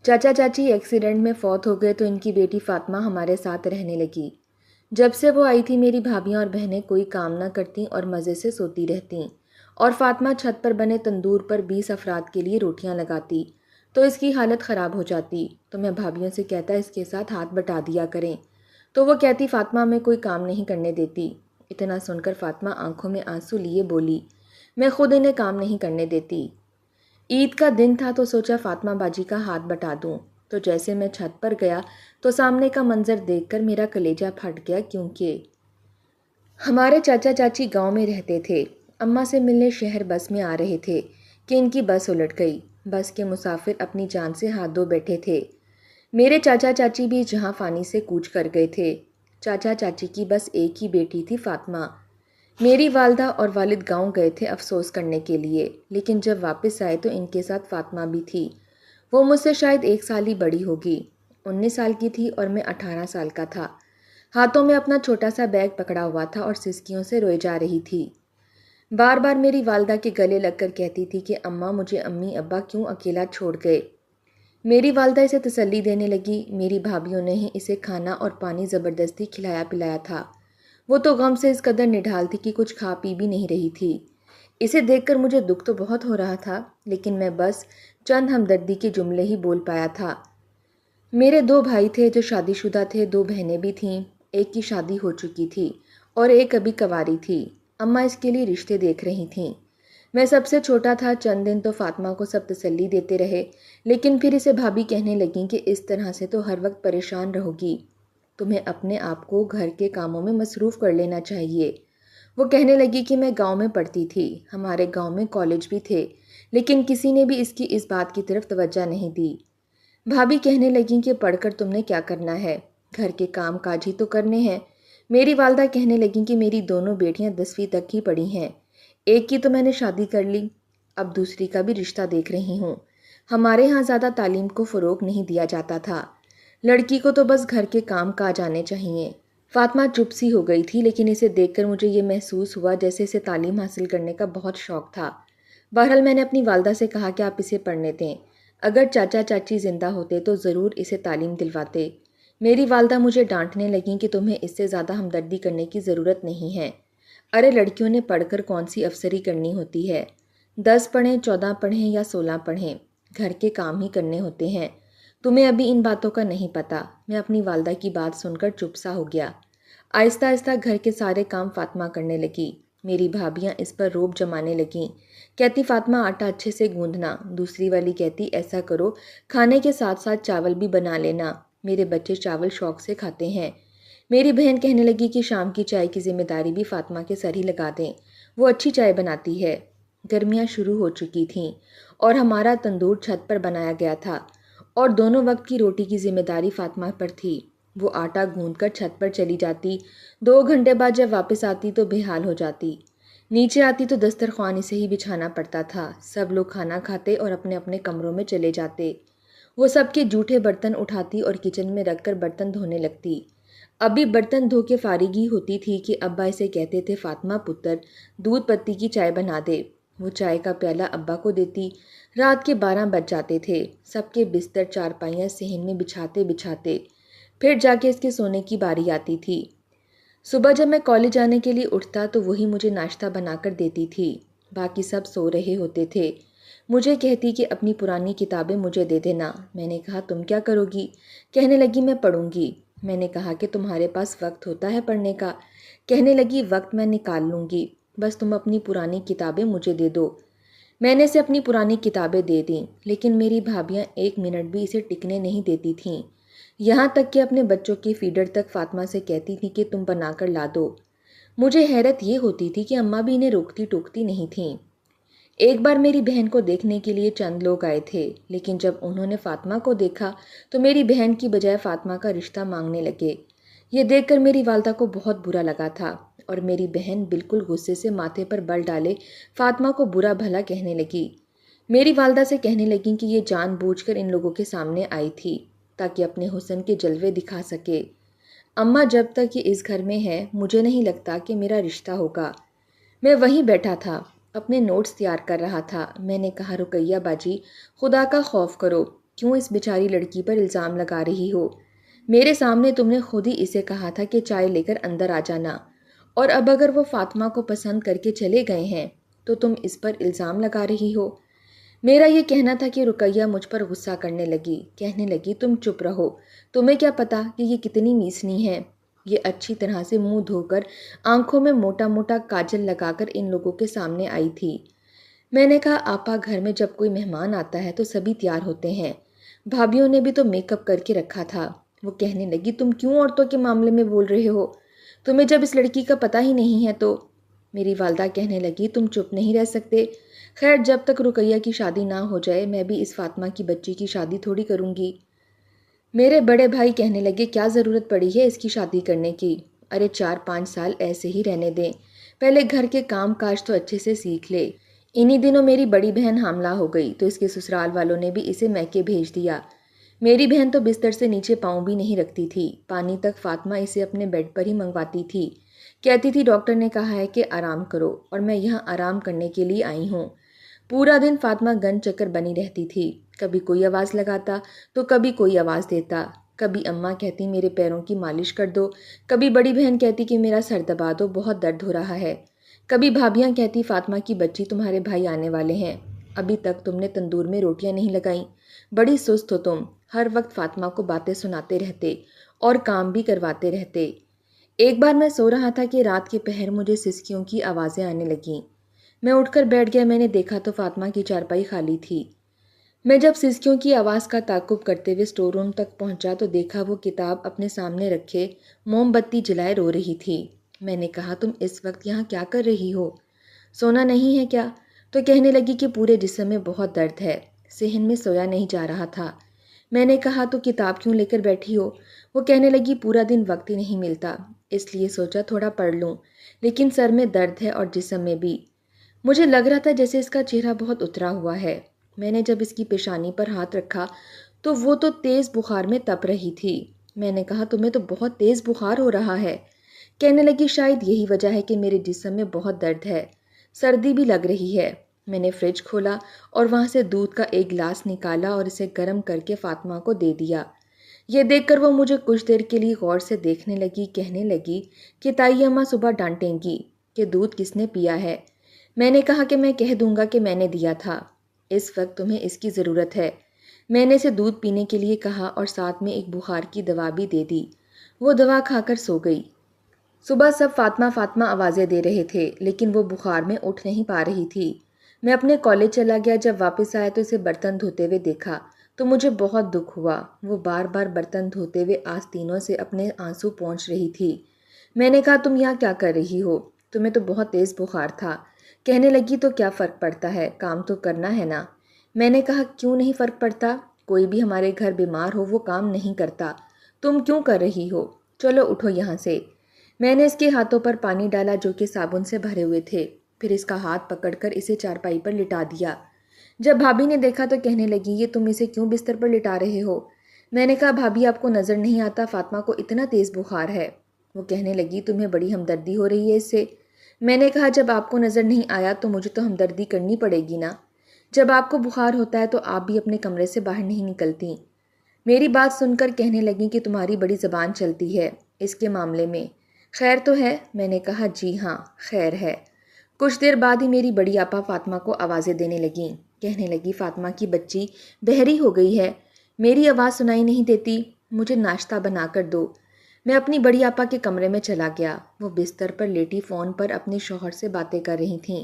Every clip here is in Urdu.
چاچا چاچی ایکسیڈنٹ میں فوت ہو گئے تو ان کی بیٹی فاطمہ ہمارے ساتھ رہنے لگی۔ جب سے وہ آئی تھی میری بھابیاں اور بہنیں کوئی کام نہ کرتیں اور مزے سے سوتی رہتیں، اور فاطمہ چھت پر بنے تندور پر 20 افراد کے لیے روٹیاں لگاتی تو اس کی حالت خراب ہو جاتی، تو میں بھابیوں سے کہتا اس کے ساتھ ہاتھ بٹا دیا کریں، تو وہ کہتی فاطمہ میں کوئی کام نہیں کرنے دیتی۔ اتنا سن کر فاطمہ آنکھوں میں آنسو لیے بولی، میں خود انہیں کام نہیں کرنے دیتی۔ عید کا دن تھا تو سوچا فاطمہ باجی کا ہاتھ بٹا دوں، تو جیسے میں چھت پر گیا تو سامنے کا منظر دیکھ کر میرا کلیجہ پھٹ گیا، کیونکہ ہمارے چاچا چاچی گاؤں میں رہتے تھے۔ اماں سے ملنے شہر بس میں آ رہے تھے کہ ان کی بس الٹ گئی۔ بس کے مسافر اپنی جان سے ہاتھ دھو بیٹھے تھے۔ میرے چاچا چاچی بھی جہاں فانی سے کوچ کر گئے تھے۔ چاچا چاچی کی بس ایک ہی بیٹی تھی، فاطمہ۔ میری والدہ اور والد گاؤں گئے تھے افسوس کرنے کے لیے، لیکن جب واپس آئے تو ان کے ساتھ فاطمہ بھی تھی۔ وہ مجھ سے شاید 1 سال ہی بڑی ہوگی، 19 سال کی تھی اور میں 18 سال کا تھا۔ ہاتھوں میں اپنا چھوٹا سا بیگ پکڑا ہوا تھا اور سسکیوں سے روئے جا رہی تھی۔ بار بار میری والدہ کے گلے لگ کر کہتی تھی کہ اماں مجھے امی ابا کیوں اکیلا چھوڑ گئے۔ میری والدہ اسے تسلی دینے لگی۔ میری بھابھیوں نے ہی اسے کھانا اور پانی زبردستی کھلایا پلایا تھا۔ وہ تو غم سے اس قدر نڈھال تھی کہ کچھ کھا پی بھی نہیں رہی تھی۔ اسے دیکھ کر مجھے دکھ تو بہت ہو رہا تھا، لیکن میں بس چند ہمدردی کے جملے ہی بول پایا تھا۔ میرے 2 بھائی تھے جو شادی شدہ تھے، 2 بہنیں بھی تھیں، ایک کی شادی ہو چکی تھی اور ایک ابھی کنواری تھی۔ اماں اس کے لیے رشتے دیکھ رہی تھیں۔ میں سب سے چھوٹا تھا۔ چند دن تو فاطمہ کو سب تسلی دیتے رہے، لیکن پھر اسے بھابھی کہنے لگیں کہ اس طرح سے تو ہر وقت پریشان رہو گی، تمہیں اپنے آپ کو گھر کے کاموں میں مصروف کر لینا چاہیے۔ وہ کہنے لگی کہ میں گاؤں میں پڑھتی تھی، ہمارے گاؤں میں کالج بھی تھے، لیکن کسی نے بھی اس بات کی طرف توجہ نہیں دی۔ بھابھی کہنے لگیں کہ پڑھ کر تم نے کیا کرنا ہے، گھر کے کام کاج ہی تو کرنے ہیں۔ میری والدہ کہنے لگیں کہ میری دونوں بیٹیاں 10ویں تک ہی پڑھی ہیں، ایک کی تو میں نے شادی کر لی، اب دوسری کا بھی رشتہ دیکھ رہی ہوں۔ ہمارے ہاں زیادہ تعلیم کو فروغ نہیں دیا جاتا تھا، لڑکی کو تو بس گھر کے کام کاج آنے چاہیے۔ فاطمہ چپ سی ہو گئی تھی، لیکن اسے دیکھ کر مجھے یہ محسوس ہوا جیسے اسے تعلیم حاصل کرنے کا بہت شوق تھا۔ بہرحال میں نے اپنی والدہ سے کہا کہ آپ اسے پڑھنے دیں، اگر چاچا چاچی زندہ ہوتے تو ضرور اسے تعلیم دلواتے۔ میری والدہ مجھے ڈانٹنے لگیں کہ تمہیں اس سے زیادہ ہمدردی کرنے کی ضرورت نہیں ہے، ارے لڑکیوں نے پڑھ کر کون سی افسری کرنی ہوتی ہے، 10 پڑھیں 14 پڑھیں یا 16 پڑھیں، گھر کے کام ہی کرنے ہوتے ہیں، تمہیں ابھی ان باتوں کا نہیں پتہ۔ میں اپنی والدہ کی بات سن کر چپ سا ہو گیا۔ آہستہ آہستہ گھر کے سارے کام فاطمہ کرنے لگی۔ میری بھابیاں اس پر روب جمانے لگیں، کہتی فاطمہ آٹا اچھے سے گوندھنا، دوسری والی کہتی ایسا کرو کھانے کے ساتھ ساتھ چاول بھی بنا لینا، میرے بچے چاول شوق سے کھاتے ہیں۔ میری بہن کہنے لگی کہ شام کی چائے کی ذمہ داری بھی فاطمہ کے سر ہی لگا دیں، وہ اچھی چائے بناتی ہے۔ گرمیاں شروع ہو چکی تھیں اور ہمارا تندور چھت پر بنایا گیا تھا اور دونوں وقت کی روٹی کی ذمہ داری فاطمہ پر تھی۔ وہ آٹا گوندھ کر چھت پر چلی جاتی، 2 گھنٹے بعد جب واپس آتی تو بے حال ہو جاتی۔ نیچے آتی تو دسترخوان اسے ہی بچھانا پڑتا تھا، سب لوگ کھانا کھاتے اور اپنے اپنے کمروں میں چلے جاتے۔ وہ سب کے جھوٹے برتن اٹھاتی اور کچن میں رکھ کر برتن دھونے لگتی۔ ابھی برتن دھو کے فارغ ہی ہوتی تھی کہ ابا اسے کہتے تھے فاطمہ پتر دودھ پتی کی چائے بنا دے۔ وہ چائے کا پیالہ ابا کو دیتی۔ رات کے 12 بج جاتے تھے، سب کے بستر چارپائیاں صحن میں بچھاتے بچھاتے، پھر جا کے اس کے سونے کی باری آتی تھی۔ صبح جب میں کالج جانے کے لیے اٹھتا تو وہی مجھے ناشتہ بنا کر دیتی تھی، باقی سب سو رہے ہوتے تھے۔ مجھے کہتی کہ اپنی پرانی کتابیں مجھے دے دینا۔ میں نے کہا تم کیا کرو گی؟ کہنے لگی میں پڑھوں گی۔ میں نے کہا کہ تمہارے پاس وقت ہوتا ہے پڑھنے کا؟ کہنے لگی وقت میں نکال لوں گی، بس تم اپنی پرانی کتابیں مجھے دے دو۔ میں نے اسے اپنی پرانی کتابیں دے دیں، لیکن میری بھابیاں 1 منٹ بھی اسے ٹکنے نہیں دیتی تھیں، یہاں تک کہ اپنے بچوں کے فیڈر تک فاطمہ سے کہتی تھی کہ تم بنا کر لا دو۔ مجھے حیرت یہ ہوتی تھی کہ اماں بھی انہیں روکتی ٹوکتی نہیں تھیں۔ ایک بار میری بہن کو دیکھنے کے لیے چند لوگ آئے تھے، لیکن جب انہوں نے فاطمہ کو دیکھا تو میری بہن کی بجائے فاطمہ کا رشتہ مانگنے لگے۔ یہ دیکھ کر میری والدہ کو بہت برا لگا تھا اور میری بہن بالکل غصے سے ماتھے پر بل ڈالے فاطمہ کو برا بھلا کہنے لگی۔ میری والدہ سے کہنے لگیں کہ یہ جان بوجھ کر ان لوگوں کے سامنے آئی تھی تاکہ اپنے حسن کے جلوے دکھا سکے۔ اماں جب تک یہ اس گھر میں ہے مجھے نہیں لگتا کہ میرا رشتہ ہوگا۔ میں وہیں بیٹھا تھا، اپنے نوٹس تیار کر رہا تھا۔ میں نے کہا رقیہ باجی خدا کا خوف کرو، کیوں اس بیچاری لڑکی پر الزام لگا رہی ہو؟ میرے سامنے تم نے خود ہی اسے کہا تھا کہ چائے لے کر اندر آ جانا، اور اب اگر وہ فاطمہ کو پسند کر کے چلے گئے ہیں تو تم اس پر الزام لگا رہی ہو۔ میرا یہ کہنا تھا کہ رقیہ مجھ پر غصہ کرنے لگی، کہنے لگی تم چپ رہو، تمہیں کیا پتا کہ یہ کتنی میسنی ہے۔ یہ اچھی طرح سے منہ دھو کر آنکھوں میں موٹا موٹا کاجل لگا کر ان لوگوں کے سامنے آئی تھی۔ میں نے کہا آپا، گھر میں جب کوئی مہمان آتا ہے تو سبھی تیار ہوتے ہیں، بھابھیوں نے بھی تو میک اپ کر کے رکھا تھا۔ وہ کہنے لگی تم کیوں عورتوں کے معاملے میں بول رہے ہو؟ تمہیں جب اس لڑکی کا پتہ ہی نہیں ہے تو؟ میری والدہ کہنے لگی تم چپ نہیں رہ سکتے؟ خیر، جب تک رقیہ کی شادی نہ ہو جائے میں بھی اس فاطمہ کی بچی کی شادی تھوڑی کروں گی۔ میرے بڑے بھائی کہنے لگے کیا ضرورت پڑی ہے اس کی شادی کرنے کی؟ ارے 4-5 سال ایسے ہی رہنے دیں، پہلے گھر کے کام کاج تو اچھے سے سیکھ لے۔ انہی دنوں میری بڑی بہن حاملہ ہو گئی تو اس کے سسرال والوں نے بھی اسے میکے بھیج دیا۔ میری بہن تو بستر سے نیچے پاؤں بھی نہیں رکھتی تھی، پانی تک فاطمہ اسے اپنے بیڈ پر ہی منگواتی تھی، کہتی تھی ڈاکٹر نے کہا ہے کہ آرام کرو، اور میں یہاں آرام کرنے کے لیے آئی ہوں۔ پورا دن فاطمہ گن چکر بنی رہتی تھی، کبھی کوئی آواز لگاتا تو کبھی کوئی آواز دیتا، کبھی اماں کہتی میرے پیروں کی مالش کر دو، کبھی بڑی بہن کہتی کہ میرا سر دبا دو، بہت درد ہو رہا ہے، کبھی بھابیاں کہتی فاطمہ کی بچی تمہارے بھائی آنے والے ہیں، ابھی تک تم نے تندور میں روٹیاں نہیں لگائیں، بڑی سست ہو تم، ہر وقت فاطمہ کو باتیں سناتے رہتے اور کام بھی کرواتے رہتے۔ ایک بار میں سو رہا تھا کہ رات کے پہر مجھے سسکیوں کی آوازیں آنے لگیں۔ میں اٹھ کر بیٹھ گیا، میں نے دیکھا تو فاطمہ کی چارپائی خالی تھی۔ میں جب سسکیوں کی آواز کا تعاقب کرتے ہوئے اسٹور روم تک پہنچا تو دیکھا وہ کتاب اپنے سامنے رکھے موم بتی جلائے رو رہی تھی۔ میں نے کہا تم اس وقت یہاں کیا کر رہی ہو؟ سونا نہیں ہے کیا؟ تو کہنے لگی کہ پورے جسم میں بہت درد ہے، صحن میں سویا نہیں جا رہا تھا۔ میں نے کہا تو کتاب کیوں لے کر بیٹھی ہو؟ وہ کہنے لگی پورا دن وقت ہی نہیں ملتا، اس لیے سوچا تھوڑا پڑھ لوں، لیکن سر میں درد ہے اور جسم میں بھی۔ مجھے لگ رہا تھا جیسے اس کا چہرہ بہت اترا ہوا ہے۔ میں نے جب اس کی پیشانی پر ہاتھ رکھا تو وہ تو تیز بخار میں تپ رہی تھی۔ میں نے کہا تمہیں تو بہت تیز بخار ہو رہا ہے۔ کہنے لگی شاید یہی وجہ ہے کہ میرے جسم میں بہت درد ہے، سردی بھی لگ رہی ہے۔ میں نے فریج کھولا اور وہاں سے دودھ کا ایک گلاس نکالا اور اسے گرم کر کے فاطمہ کو دے دیا۔ یہ دیکھ کر وہ مجھے کچھ دیر کے لیے غور سے دیکھنے لگی، کہنے لگی کہ تائی اماں صبح ڈانٹیں گی کہ دودھ کس نے پیا ہے۔ میں نے کہا کہ میں کہہ دوں گا کہ میں نے دیا تھا، اس وقت تمہیں اس کی ضرورت ہے۔ میں نے اسے دودھ پینے کے لیے کہا اور ساتھ میں ایک بخار کی دوا بھی دے دی۔ وہ دوا کھا کر سو گئی۔ صبح سب فاطمہ فاطمہ آوازیں دے رہے تھے، لیکن وہ بخار میں اٹھ نہیں پا رہی تھی۔ میں اپنے کالج چلا گیا، جب واپس آیا تو اسے برتن دھوتے ہوئے دیکھا تو مجھے بہت دکھ ہوا۔ وہ بار بار برتن دھوتے ہوئے آستینوں سے اپنے آنسو پونچھ رہی تھی۔ میں نے کہا تم یہاں کیا کر رہی ہو؟ تمہیں تو بہت تیز بخار تھا۔ کہنے لگی تو کیا فرق پڑتا ہے، کام تو کرنا ہے نا۔ میں نے کہا کیوں نہیں فرق پڑتا؟ کوئی بھی ہمارے گھر بیمار ہو وہ کام نہیں کرتا، تم کیوں کر رہی ہو؟ چلو اٹھو یہاں سے۔ میں نے اس کے ہاتھوں پر پانی ڈالا جو کہ صابن سے بھرے ہوئے تھے، پھر اس کا ہاتھ پکڑ کر اسے چارپائی پر لٹا دیا۔ جب بھابھی نے دیکھا تو کہنے لگی یہ تم اسے کیوں بستر پر لٹا رہے ہو؟ میں نے کہا بھابھی آپ کو نظر نہیں آتا فاطمہ کو اتنا تیز بخار ہے؟ وہ کہنے لگی تمہیں بڑی ہمدردی ہو رہی ہے اس سے۔ میں نے کہا جب آپ کو نظر نہیں آیا تو مجھے تو ہمدردی کرنی پڑے گی نا، جب آپ کو بخار ہوتا ہے تو آپ بھی اپنے کمرے سے باہر نہیں نکلتی۔ میری بات سن کر کہنے لگی کہ تمہاری بڑی زبان چلتی ہے اس کے معاملے میں، خیر تو ہے؟ میں نے کہا جی ہاں خیر ہے۔ کچھ دیر بعد ہی میری بڑی آپا فاطمہ کو آوازیں دینے لگیں، کہنے لگی فاطمہ کی بچی بہری ہو گئی ہے، میری آواز سنائی نہیں دیتی، مجھے ناشتہ بنا کر دو۔ میں اپنی بڑی آپا کے کمرے میں چلا گیا، وہ بستر پر لیٹی فون پر اپنے شوہر سے باتیں کر رہی تھیں۔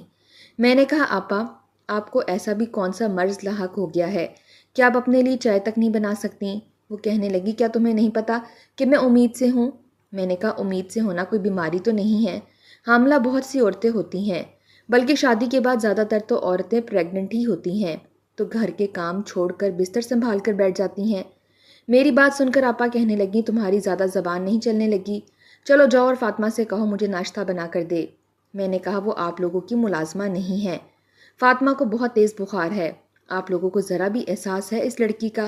میں نے کہا آپا آپ کو ایسا بھی کون سا مرض لاحق ہو گیا ہے کہ آپ اپنے لیے چائے تک نہیں بنا سکتی؟ وہ کہنے لگی کیا تمہیں نہیں پتا کہ میں امید سے ہوں؟ میں نے کہا امید سے ہونا کوئی بیماری تو نہیں ہے، حاملہ بہت سی عورتیں ہوتی ہیں، بلکہ شادی کے بعد زیادہ تر تو عورتیں پریگننٹ ہی ہوتی ہیں تو گھر کے کام چھوڑ کر بستر سنبھال کر بیٹھ جاتی ہیں۔ میری بات سن کر آپا کہنے لگی تمہاری زیادہ زبان نہیں چلنے لگی، چلو جاؤ اور فاطمہ سے کہو مجھے ناشتہ بنا کر دے۔ میں نے کہا وہ آپ لوگوں کی ملازمہ نہیں ہے، فاطمہ کو بہت تیز بخار ہے، آپ لوگوں کو ذرا بھی احساس ہے اس لڑکی کا؟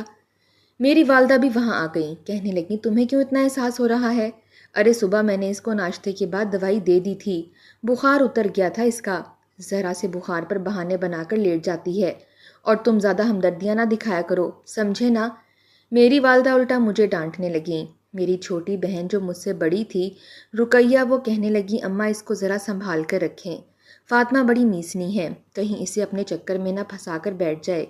میری والدہ بھی وہاں آ گئیں، کہنے لگیں تمہیں کیوں اتنا احساس ہو رہا ہے؟ ارے صبح میں نے اس کو ناشتے کے بعد دوائی دے دی تھی، بخار اتر گیا تھا اس کا، ذرا سے بخار پر بہانے بنا کر لیٹ جاتی ہے اور تم زیادہ ہمدردیاں نہ دکھایا کرو، سمجھے نا؟ میری والدہ الٹا مجھے ڈانٹنے لگیں۔ میری چھوٹی بہن جو مجھ سے بڑی تھی، رقیہ، وہ کہنے لگی اماں اس کو ذرا سنبھال کر رکھیں، فاطمہ بڑی میسنی ہے، کہیں اسے اپنے چکر میں نہ پھنسا کر بیٹھ جائے۔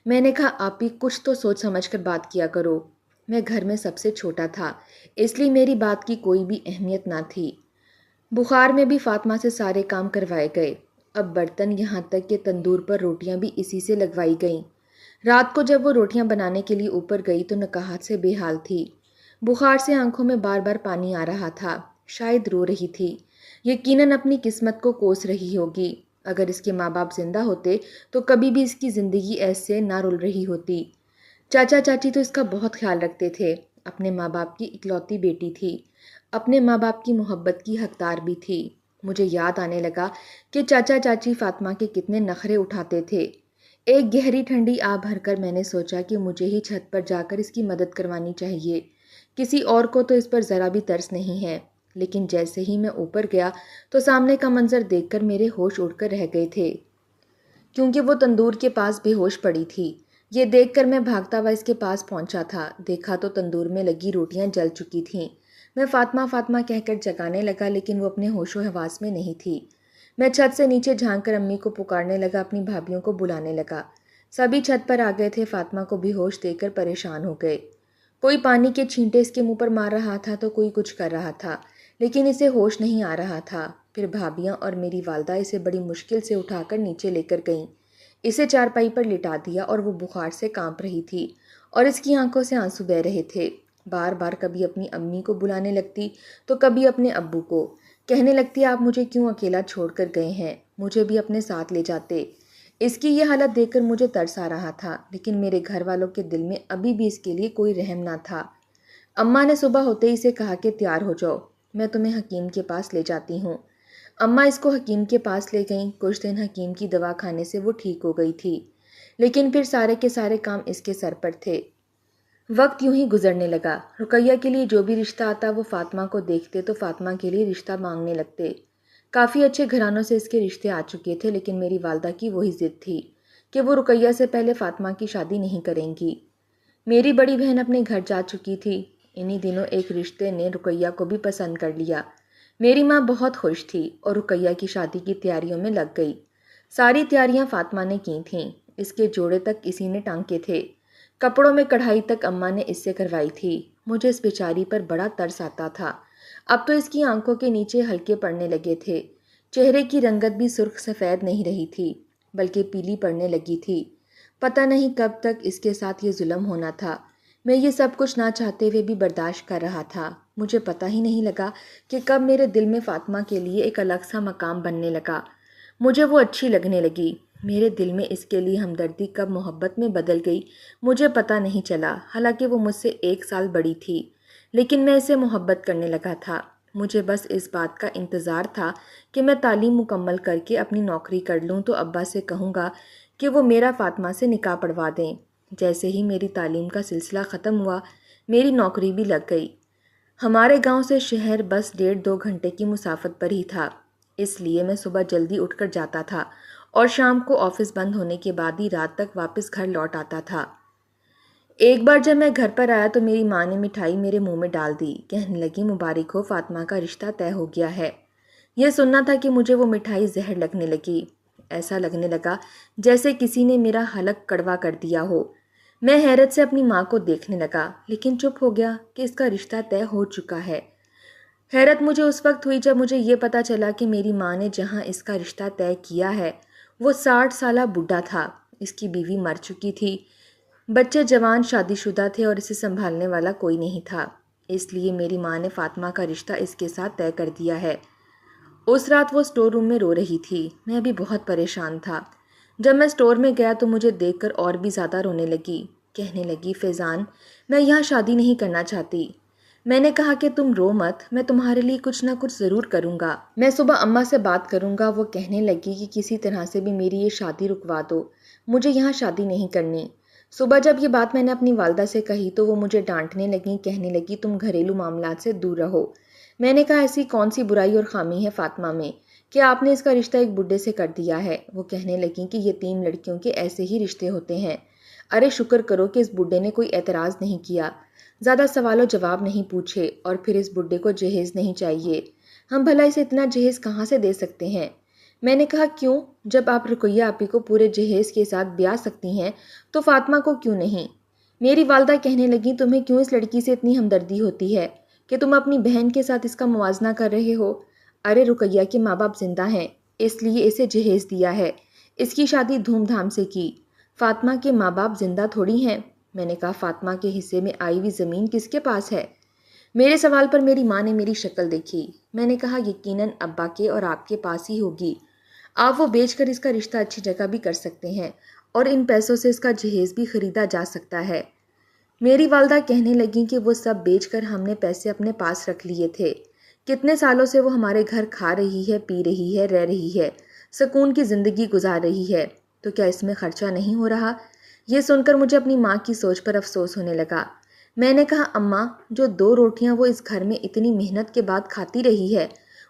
میں نے کہا آپی کچھ تو سوچ سمجھ کر بات کیا کرو۔ میں گھر میں سب سے چھوٹا تھا، اس لیے میری بات کی کوئی بھی اہمیت نہ تھی۔ بخار میں بھی فاطمہ سے سارے کام کروائے گئے، اب برتن یہاں تک کہ تندور پر روٹیاں بھی اسی سے لگوائی گئیں۔ رات کو جب وہ روٹیاں بنانے کے لیے اوپر گئی تو نکہت سے بے حال تھی، بخار سے آنکھوں میں بار بار پانی آ رہا تھا، شاید رو رہی تھی، یقیناً اپنی قسمت کو کوس رہی ہوگی۔ اگر اس کے ماں باپ زندہ ہوتے تو کبھی بھی اس کی زندگی ایسے نہ رول رہی ہوتی۔ چاچا چاچی تو اس کا بہت خیال رکھتے تھے، اپنے ماں باپ کی اکلوتی بیٹی تھی، اپنے ماں باپ کی محبت کی حقدار بھی تھی۔ مجھے یاد آنے لگا کہ چاچا چاچی فاطمہ کے کتنے نخرے اٹھاتے تھے۔ ایک گہری ٹھنڈی آہ بھر کر میں نے سوچا کہ مجھے ہی چھت پر جا کر اس کی مدد کروانی چاہیے، کسی اور کو تو اس پر ذرا بھی ترس نہیں ہے۔ لیکن جیسے ہی میں اوپر گیا تو سامنے کا منظر دیکھ کر میرے ہوش اڑ کر رہ گئے تھے، کیونکہ وہ تندور کے پاس بے ہوش پڑی تھی۔ یہ دیکھ کر میں بھاگتا ہوا اس کے پاس پہنچا تھا، دیکھا تو تندور میں لگی روٹیاں جل چکی تھیں۔ میں فاطمہ فاطمہ کہہ کر جگانے لگا لیکن وہ اپنے ہوش و حواس میں نہیں تھی۔ میں چھت سے نیچے جھانک کر امی کو پکارنے لگا، اپنی بھابھیوں کو بلانے لگا۔ سبھی چھت پر آ گئے تھے، فاطمہ کو بھی ہوش دے کر پریشان ہو گئے۔ کوئی پانی کے چھینٹے اس کے منہ پر مار رہا تھا تو کوئی کچھ کر رہا تھا، لیکن اسے ہوش نہیں آ رہا تھا۔ پھر بھابھیاں اور میری والدہ اسے بڑی مشکل سے اٹھا کر نیچے لے کر گئیں، اسے چارپائی پر لٹا دیا اور وہ بخار سے کانپ رہی تھی اور اس کی آنکھوں سے آنسو بہہ رہے تھے۔ بار بار کبھی اپنی امی کو بلانے لگتی تو کبھی اپنے ابو کو، کہنے لگتی آپ مجھے کیوں اکیلا چھوڑ کر گئے ہیں، مجھے بھی اپنے ساتھ لے جاتے۔ اس کی یہ حالت دیکھ کر مجھے ترس آ رہا تھا، لیکن میرے گھر والوں کے دل میں ابھی بھی اس کے لیے کوئی رحم نہ تھا۔ اماں نے صبح ہوتے ہی اسے کہا کہ تیار ہو جاؤ، میں تمہیں حکیم کے پاس لے جاتی ہوں۔ اماں اس کو حکیم کے پاس لے گئیں، کچھ دن حکیم کی دوا کھانے سے وہ ٹھیک ہو گئی تھی، لیکن پھر سارے کے سارے کام اس کے سر پر تھے۔ وقت یوں ہی گزرنے لگا، رقیہ کے لیے جو بھی رشتہ آتا وہ فاطمہ کو دیکھتے تو فاطمہ کے لیے رشتہ مانگنے لگتے۔ کافی اچھے گھرانوں سے اس کے رشتے آ چکے تھے، لیکن میری والدہ کی وہی ضد تھی کہ وہ رقیہ سے پہلے فاطمہ کی شادی نہیں کریں گی۔ میری بڑی بہن اپنے گھر جا چکی تھی، انہی دنوں ایک رشتے نے رقیہ کو بھی پسند کر لیا۔ میری ماں بہت خوش تھی اور رقیہ کی شادی کی تیاریوں میں لگ گئی۔ ساری تیاریاں فاطمہ نے کی تھیں، اس کے جوڑے تک اسی نے ٹانکے تھے، کپڑوں میں کڑھائی تک اماں نے اس سے کروائی تھی۔ مجھے اس بیچاری پر بڑا ترس آتا تھا، اب تو اس کی آنکھوں کے نیچے ہلکے پڑنے لگے تھے، چہرے کی رنگت بھی سرخ سفید نہیں رہی تھی بلکہ پیلی پڑنے لگی تھی۔ پتہ نہیں کب تک اس کے ساتھ یہ ظلم ہونا تھا، میں یہ سب کچھ نہ چاہتے ہوئے بھی برداشت کر رہا تھا۔ مجھے پتہ ہی نہیں لگا کہ کب میرے دل میں فاطمہ کے لیے ایک الگ سا مقام بننے لگا، مجھے وہ اچھی لگنے لگی۔ میرے دل میں اس کے لیے ہمدردی کب محبت میں بدل گئی مجھے پتہ نہیں چلا، حالانکہ وہ مجھ سے 1 سال بڑی تھی، لیکن میں اسے محبت کرنے لگا تھا۔ مجھے بس اس بات کا انتظار تھا کہ میں تعلیم مکمل کر کے اپنی نوکری کر لوں تو ابا سے کہوں گا کہ وہ میرا فاطمہ سے نکاح پڑھوا دیں۔ جیسے ہی میری تعلیم کا سلسلہ ختم ہوا، میری نوکری بھی لگ گئی۔ ہمارے گاؤں سے شہر بس 1.5-2 گھنٹے کی مسافت پر ہی تھا، اس لیے میں صبح جلدی اٹھ کر جاتا تھا اور شام کو آفس بند ہونے کے بعد ہی رات تک واپس گھر لوٹ آتا تھا۔ ایک بار جب میں گھر پر آیا تو میری ماں نے مٹھائی میرے منہ میں ڈال دی، کہنے لگی مبارک ہو، فاطمہ کا رشتہ طے ہو گیا ہے۔ یہ سننا تھا کہ مجھے وہ مٹھائی زہر لگنے لگی، ایسا لگنے لگا جیسے کسی نے میرا حلق کڑوا کر دیا ہو۔ میں حیرت سے اپنی ماں کو دیکھنے لگا، لیکن چپ ہو گیا کہ اس کا رشتہ طے ہو چکا ہے۔ حیرت مجھے اس وقت ہوئی جب مجھے یہ پتہ چلا کہ میری ماں نے جہاں اس کا رشتہ طے کیا ہے وہ 60 سالہ بڈھا تھا، اس کی بیوی مر چکی تھی، بچے جوان شادی شدہ تھے اور اسے سنبھالنے والا کوئی نہیں تھا، اس لیے میری ماں نے فاطمہ کا رشتہ اس کے ساتھ طے کر دیا ہے۔ اس رات وہ اسٹور روم میں رو رہی تھی، میں بھی بہت پریشان تھا۔ جب میں اسٹور میں گیا تو مجھے دیکھ کر اور بھی زیادہ رونے لگی، کہنے لگی فیضان میں یہاں شادی نہیں کرنا چاہتی۔ میں نے کہا کہ تم رو مت، میں تمہارے لیے کچھ نہ کچھ ضرور کروں گا، میں صبح اماں سے بات کروں گا۔ وہ کہنے لگی کہ کسی طرح سے بھی میری یہ شادی رکوا دو، مجھے یہاں شادی نہیں کرنی۔ صبح جب یہ بات میں نے اپنی والدہ سے کہی تو وہ مجھے ڈانٹنے لگیں، کہنے لگی تم گھریلو معاملات سے دور رہو۔ میں نے کہا ایسی کون سی برائی اور خامی ہے فاطمہ میں کہ آپ نے اس کا رشتہ ایک بڈھے سے کر دیا ہے۔ وہ کہنے لگیں کہ یتیم لڑکیوں کے ایسے ہی رشتے ہوتے ہیں۔ ارے شکر کرو کہ اس بڈھے نے کوئی اعتراض نہیں کیا، زیادہ سوال و جواب نہیں پوچھے، اور پھر اس بڈھے کو جہیز نہیں چاہیے۔ ہم بھلا اسے اتنا جہیز کہاں سے دے سکتے ہیں؟ میں نے کہا کیوں؟ جب آپ رقیہ آپی کو پورے جہیز کے ساتھ بیاہ سکتی ہیں تو فاطمہ کو کیوں نہیں؟ میری والدہ کہنے لگیں تمہیں کیوں اس لڑکی سے اتنی ہمدردی ہوتی ہے کہ تم اپنی بہن کے ساتھ اس کا موازنہ کر رہے ہو؟ ارے رقیہ کے ماں باپ زندہ ہیں، اس لیے اسے جہیز دیا ہے، اس کی شادی دھوم دھام سے کی۔ فاطمہ کے ماں باپ زندہ تھوڑی ہیں۔ میں نے کہا فاطمہ کے حصے میں آئی ہوئی زمین کس کے پاس ہے؟ میرے سوال پر میری ماں نے میری شکل دیکھی۔ میں نے کہا یقیناً ابا کے اور آپ کے پاس ہی ہوگی، آپ وہ بیچ کر اس کا رشتہ اچھی جگہ بھی کر سکتے ہیں اور ان پیسوں سے اس کا جہیز بھی خریدا جا سکتا ہے۔ میری والدہ کہنے لگیں کہ وہ سب بیچ کر ہم نے پیسے اپنے پاس رکھ لیے تھے، کتنے سالوں سے وہ ہمارے گھر کھا رہی ہے، پی رہی ہے، رہ رہی ہے، سکون کی زندگی گزار رہی ہے، تو کیا اس میں خرچہ نہیں ہو رہا؟ یہ سن کر مجھے اپنی ماں کی سوچ پر افسوس ہونے لگا۔ میں نے کہا اماں، جو 2 روٹیاں وہ اس گھر میں اتنی محنت کے بعد کھاتی رہی ہے،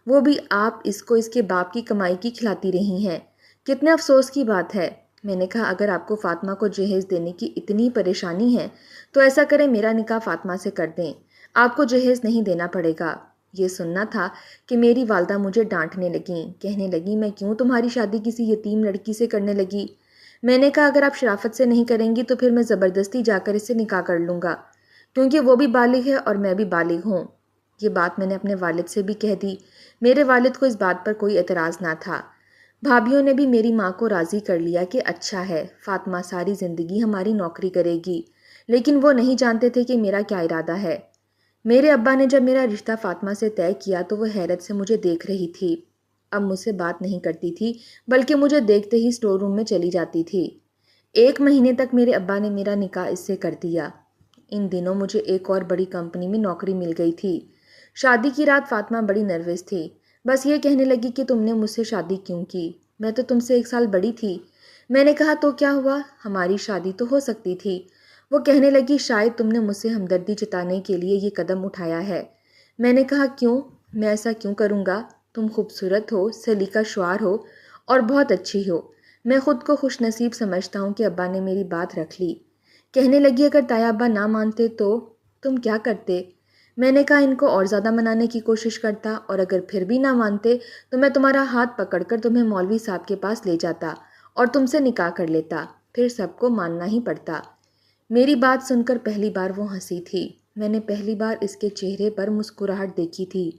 وہ بھی آپ اس کو اس کے باپ کی کمائی کی کھلاتی رہی ہیں، کتنے افسوس کی بات ہے۔ میں نے کہا اگر آپ کو فاطمہ کو جہیز دینے کی اتنی پریشانی ہے تو ایسا کریں میرا نکاح فاطمہ سے کر دیں، آپ کو جہیز نہیں دینا پڑے گا۔ یہ سننا تھا کہ میری والدہ مجھے ڈانٹنے لگیں، کہنے لگیں میں کیوں تمہاری شادی کسی یتیم لڑکی سے کرنے لگی؟ میں نے کہا اگر آپ شرافت سے نہیں کریں گی تو پھر میں زبردستی جا کر اس سے نکاح کر لوں گا، کیونکہ وہ بھی بالغ ہے اور میں بھی بالغ ہوں۔ یہ بات میں نے اپنے والد سے بھی کہہ دی۔ میرے والد کو اس بات پر کوئی اعتراض نہ تھا۔ بھابھیوں نے بھی میری ماں کو راضی کر لیا کہ اچھا ہے، فاطمہ ساری زندگی ہماری نوکری کرے گی، لیکن وہ نہیں جانتے تھے کہ میرا کیا ارادہ ہے۔ میرے ابا نے جب میرا رشتہ فاطمہ سے طے کیا تو وہ حیرت سے مجھے دیکھ رہی تھی، اب مجھ سے بات نہیں کرتی تھی بلکہ مجھے دیکھتے ہی اسٹور روم میں چلی جاتی تھی۔ 1 مہینے تک میرے ابا نے میرا نکاح اس سے کر دیا۔ ان دنوں مجھے ایک اور بڑی کمپنی میں نوکری مل گئی تھی۔ شادی کی رات فاطمہ بڑی نروس تھی، بس یہ کہنے لگی کہ تم نے مجھ سے شادی کیوں کی، میں تو تم سے 1 سال بڑی تھی۔ میں نے کہا تو کیا ہوا، ہماری شادی تو ہو سکتی تھی۔ وہ کہنے لگی شاید تم نے مجھ سے ہمدردی جتانے کے لیے یہ قدم اٹھایا ہے۔ میں نے کہا کیوں؟ میں ایسا کیوں کروں گا؟ تم خوبصورت ہو، سلیقہ شعار ہو اور بہت اچھی ہو، میں خود کو خوش نصیب سمجھتا ہوں کہ ابا نے میری بات رکھ لی۔ کہنے لگی اگر تایا ابا نہ مانتے تو تم کیا کرتے؟ میں نے کہا ان کو اور زیادہ منانے کی کوشش کرتا، اور اگر پھر بھی نہ مانتے تو میں تمہارا ہاتھ پکڑ کر تمہیں مولوی صاحب کے پاس لے جاتا اور تم سے نکاح کر لیتا، پھر سب کو ماننا ہی پڑتا۔ میری بات سن کر پہلی بار وہ ہنسی تھی۔ میں نے پہلی بار اس کے چہرے پر مسکراہٹ دیکھی تھی۔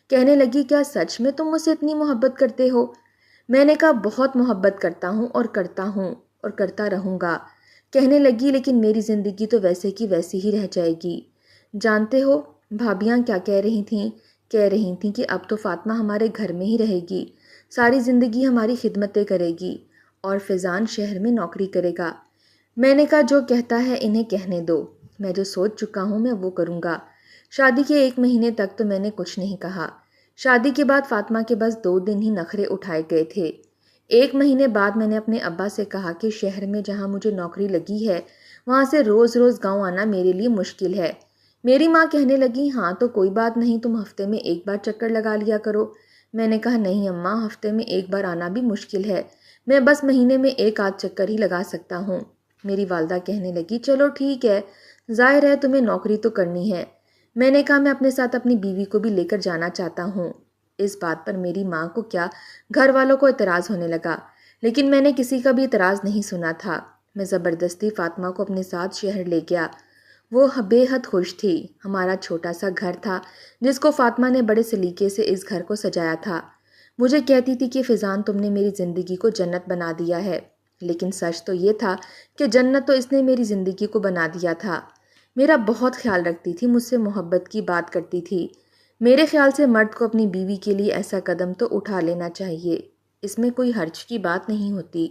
کہنے لگی کیا سچ میں تم مجھ سے اتنی محبت کرتے ہو؟ میں نے کہا بہت محبت کرتا ہوں اور کرتا ہوں اور کرتا رہوں گا۔ کہنے لگی لیکن میری زندگی تو ویسے کی ویسی ہی رہ جائے گی۔ جانتے ہو بھابیاں کیا کہہ رہی تھیں؟ کہہ رہی تھیں کہ اب تو فاطمہ ہمارے گھر میں ہی رہے گی، ساری زندگی ہماری خدمتیں کرے گی اور فیضان شہر میں نوکری کرے گا۔ میں نے کہا جو کہتا ہے انہیں کہنے دو، میں جو سوچ چکا ہوں میں وہ کروں گا۔ شادی کے 1 مہینے تک تو میں نے کچھ نہیں کہا۔ شادی کے بعد فاطمہ کے بس 2 دن ہی نخرے اٹھائے گئے تھے۔ 1 مہینے بعد میں نے اپنے ابا سے کہا کہ شہر میں جہاں مجھے نوکری لگی ہے وہاں سے روز روز گاؤں آنا میرے لیے مشکل ہے۔ میری ماں کہنے لگی ہاں تو کوئی بات نہیں، تم ہفتے میں 1 بار چکر لگا لیا کرو۔ میں نے کہا نہیں اماں، ہفتے میں 1 بار آنا بھی مشکل ہے، میں بس مہینے میں 1 آدھ چکر ہی لگا سکتا ہوں۔ میری والدہ کہنے لگی چلو ٹھیک ہے، ظاہر ہے تمہیں نوکری تو کرنی ہے۔ میں نے کہا میں اپنے ساتھ اپنی بیوی کو بھی لے کر جانا چاہتا ہوں۔ اس بات پر میری ماں کو کیا گھر والوں کو اعتراض ہونے لگا، لیکن میں نے کسی کا بھی اعتراض نہیں سنا تھا۔ میں زبردستی فاطمہ کو اپنے ساتھ شہر لے گیا۔ وہ بے حد خوش تھی۔ ہمارا چھوٹا سا گھر تھا جس کو فاطمہ نے بڑے سلیقے سے اس گھر کو سجایا تھا۔ مجھے کہتی تھی کہ فیضان تم نے میری زندگی کو جنت بنا دیا ہے، لیکن سچ تو یہ تھا کہ جنت تو اس نے میری زندگی کو بنا دیا تھا۔ میرا بہت خیال رکھتی تھی، مجھ سے محبت کی بات کرتی تھی۔ میرے خیال سے مرد کو اپنی بیوی کے لیے ایسا قدم تو اٹھا لینا چاہیے، اس میں کوئی حرج کی بات نہیں ہوتی۔